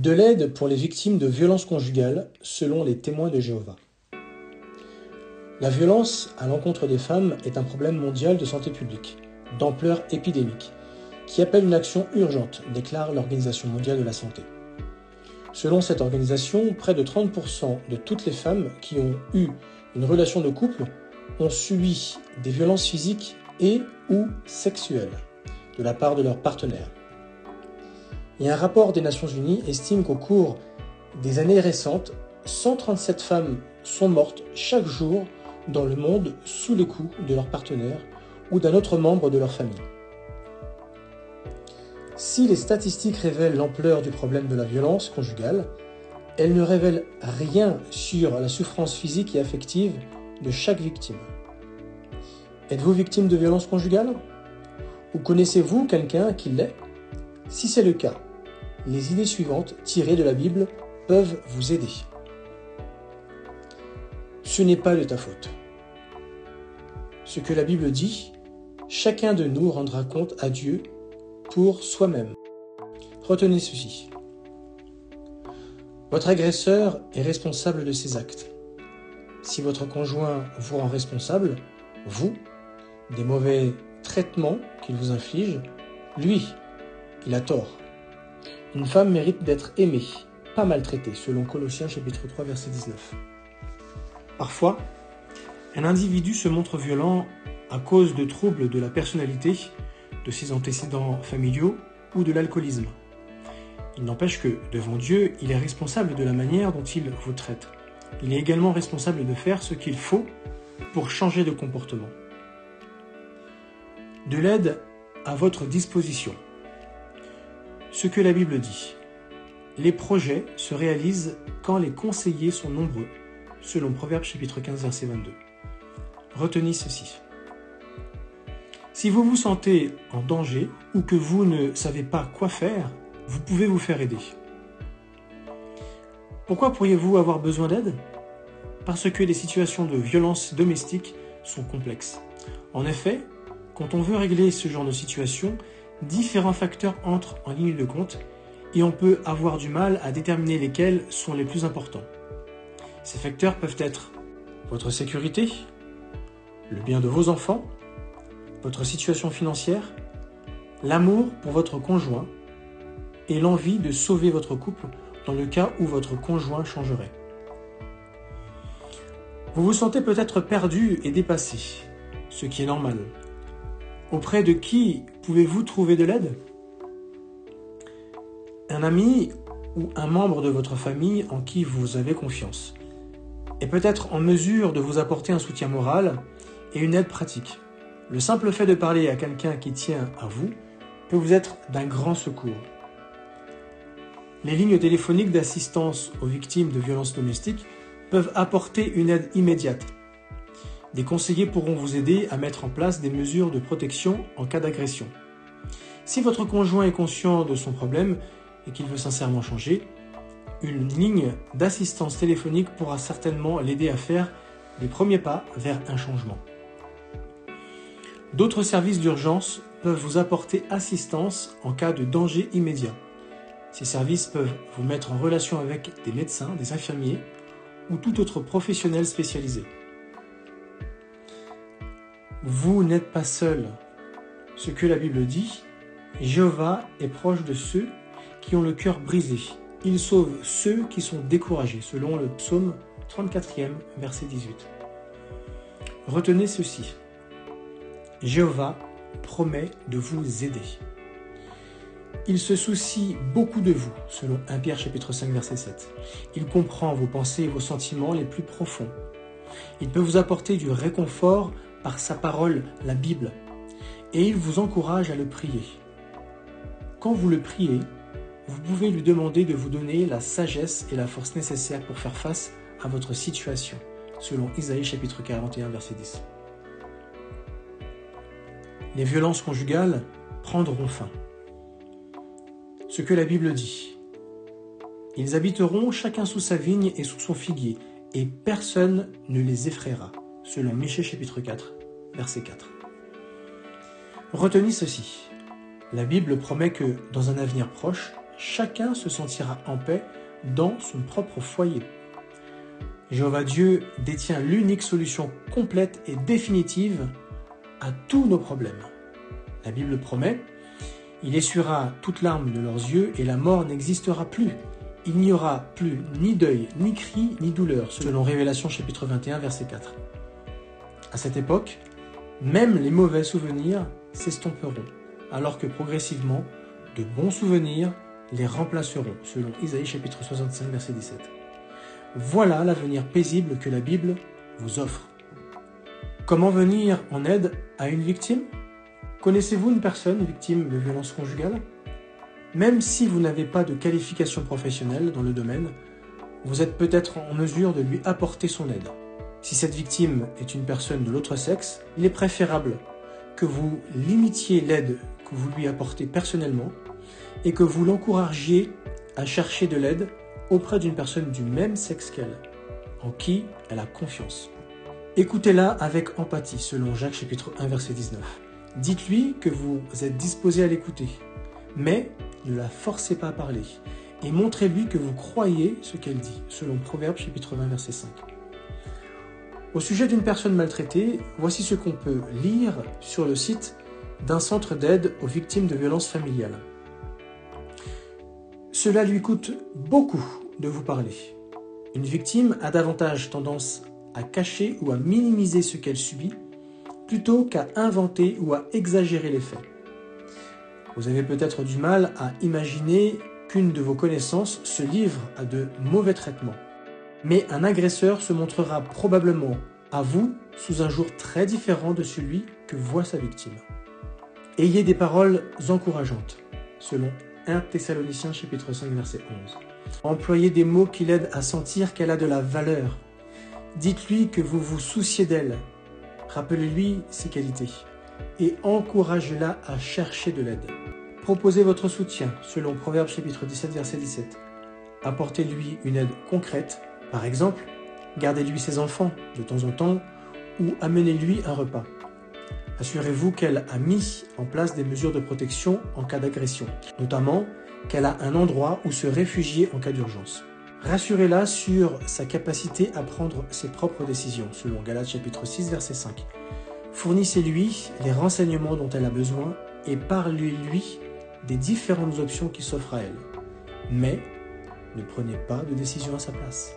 De l'aide pour les victimes de violences conjugales, selon les témoins de Jéhovah. La violence à l'encontre des femmes est un problème mondial de santé publique, d'ampleur épidémique, qui appelle une action urgente, déclare l'Organisation mondiale de la santé. Selon cette organisation, près de 30% de toutes les femmes qui ont eu une relation de couple ont subi des violences physiques et ou sexuelles de la part de leur partenaire. Et un rapport des Nations Unies estime qu'au cours des années récentes, 137 femmes sont mortes chaque jour dans le monde sous les coups de leur partenaire ou d'un autre membre de leur famille. Si les statistiques révèlent l'ampleur du problème de la violence conjugale, elles ne révèlent rien sur la souffrance physique et affective de chaque victime. Êtes-vous victime de violence conjugale? Ou connaissez-vous quelqu'un qui l'est? Si c'est le cas, les idées suivantes tirées de la Bible peuvent vous aider. Ce n'est pas de ta faute. Ce que la Bible dit, chacun de nous rendra compte à Dieu pour soi-même. Retenez ceci. Votre agresseur est responsable de ses actes. Si votre conjoint vous rend responsable, vous, des mauvais traitements qu'il vous inflige, lui, il a tort. Une femme mérite d'être aimée, pas maltraitée, selon Colossiens chapitre 3, verset 19. Parfois, un individu se montre violent à cause de troubles de la personnalité, de ses antécédents familiaux ou de l'alcoolisme. Il n'empêche que, devant Dieu, il est responsable de la manière dont il vous traite. Il est également responsable de faire ce qu'il faut pour changer de comportement. De l'aide à votre disposition. Ce que la Bible dit. Les projets se réalisent quand les conseillers sont nombreux, selon Proverbes chapitre 15, verset 22. Retenez ceci. Si vous vous sentez en danger ou que vous ne savez pas quoi faire, vous pouvez vous faire aider. Pourquoi pourriez-vous avoir besoin d'aide? Parce que les situations de violence domestique sont complexes. En effet, quand on veut régler ce genre de situation, différents facteurs entrent en ligne de compte et on peut avoir du mal à déterminer lesquels sont les plus importants. Ces facteurs peuvent être votre sécurité, le bien de vos enfants, votre situation financière, l'amour pour votre conjoint et l'envie de sauver votre couple dans le cas où votre conjoint changerait. Vous vous sentez peut-être perdu et dépassé, ce qui est normal. Auprès de qui pouvez-vous trouver de l'aide? Un ami ou un membre de votre famille en qui vous avez confiance est peut-être en mesure de vous apporter un soutien moral et une aide pratique. Le simple fait de parler à quelqu'un qui tient à vous peut vous être d'un grand secours. Les lignes téléphoniques d'assistance aux victimes de violences domestiques peuvent apporter une aide immédiate. Des conseillers pourront vous aider à mettre en place des mesures de protection en cas d'agression. Si votre conjoint est conscient de son problème et qu'il veut sincèrement changer, une ligne d'assistance téléphonique pourra certainement l'aider à faire les premiers pas vers un changement. D'autres services d'urgence peuvent vous apporter assistance en cas de danger immédiat. Ces services peuvent vous mettre en relation avec des médecins, des infirmiers ou tout autre professionnel spécialisé. Vous n'êtes pas seul. Ce que la Bible dit, Jéhovah est proche de ceux qui ont le cœur brisé. Il sauve ceux qui sont découragés, selon le psaume 34e, verset 18. Retenez ceci. Jéhovah promet de vous aider. Il se soucie beaucoup de vous, selon 1 Pierre chapitre 5, verset 7. Il comprend vos pensées et vos sentiments les plus profonds. Il peut vous apporter du réconfort par sa parole, la Bible, et il vous encourage à le prier. Quand vous le priez, vous pouvez lui demander de vous donner la sagesse et la force nécessaires pour faire face à votre situation, selon Isaïe chapitre 41, verset 10. Les violences conjugales prendront fin. Ce que la Bible dit. Ils habiteront chacun sous sa vigne et sous son figuier, et personne ne les effraiera, selon Michée chapitre 4, verset 4. Retenez ceci. La Bible promet que, dans un avenir proche, chacun se sentira en paix dans son propre foyer. Jéhovah Dieu détient l'unique solution complète et définitive à tous nos problèmes. La Bible promet: il essuiera toute larme de leurs yeux et la mort n'existera plus. Il n'y aura plus ni deuil, ni cri, ni douleur, selon Révélation chapitre 21, verset 4. À cette époque, même les mauvais souvenirs s'estomperont, alors que progressivement, de bons souvenirs les remplaceront, selon Isaïe chapitre 65, verset 17. Voilà l'avenir paisible que la Bible vous offre. Comment venir en aide à une victime? Connaissez-vous une personne victime de violences conjugales? Même si vous n'avez pas de qualification professionnelle dans le domaine, vous êtes peut-être en mesure de lui apporter son aide. Si cette victime est une personne de l'autre sexe, il est préférable que vous limitiez l'aide que vous lui apportez personnellement et que vous l'encouragiez à chercher de l'aide auprès d'une personne du même sexe qu'elle, en qui elle a confiance. Écoutez-la avec empathie, selon Jacques chapitre 1, verset 19. Dites-lui que vous êtes disposé à l'écouter, mais ne la forcez pas à parler, et montrez-lui que vous croyez ce qu'elle dit, selon Proverbes chapitre 20, verset 5. Au sujet d'une personne maltraitée, voici ce qu'on peut lire sur le site d'un centre d'aide aux victimes de violences familiales. Cela lui coûte beaucoup de vous parler. Une victime a davantage tendance à cacher ou à minimiser ce qu'elle subit, plutôt qu'à inventer ou à exagérer les faits. Vous avez peut-être du mal à imaginer qu'une de vos connaissances se livre à de mauvais traitements. Mais un agresseur se montrera probablement à vous sous un jour très différent de celui que voit sa victime. Ayez des paroles encourageantes, selon 1 Thessaloniciens chapitre 5 verset 11. Employez des mots qui l'aident à sentir qu'elle a de la valeur. Dites-lui que vous vous souciez d'elle. Rappelez-lui ses qualités et encouragez-la à chercher de l'aide. Proposez votre soutien, selon Proverbes chapitre 17 verset 17. Apportez-lui une aide concrète. Par exemple, gardez-lui ses enfants de temps en temps ou amenez-lui un repas. Assurez-vous qu'elle a mis en place des mesures de protection en cas d'agression, notamment qu'elle a un endroit où se réfugier en cas d'urgence. Rassurez-la sur sa capacité à prendre ses propres décisions, selon Galates chapitre 6 verset 5. Fournissez-lui les renseignements dont elle a besoin et parlez-lui des différentes options qui s'offrent à elle. Mais ne prenez pas de décision à sa place.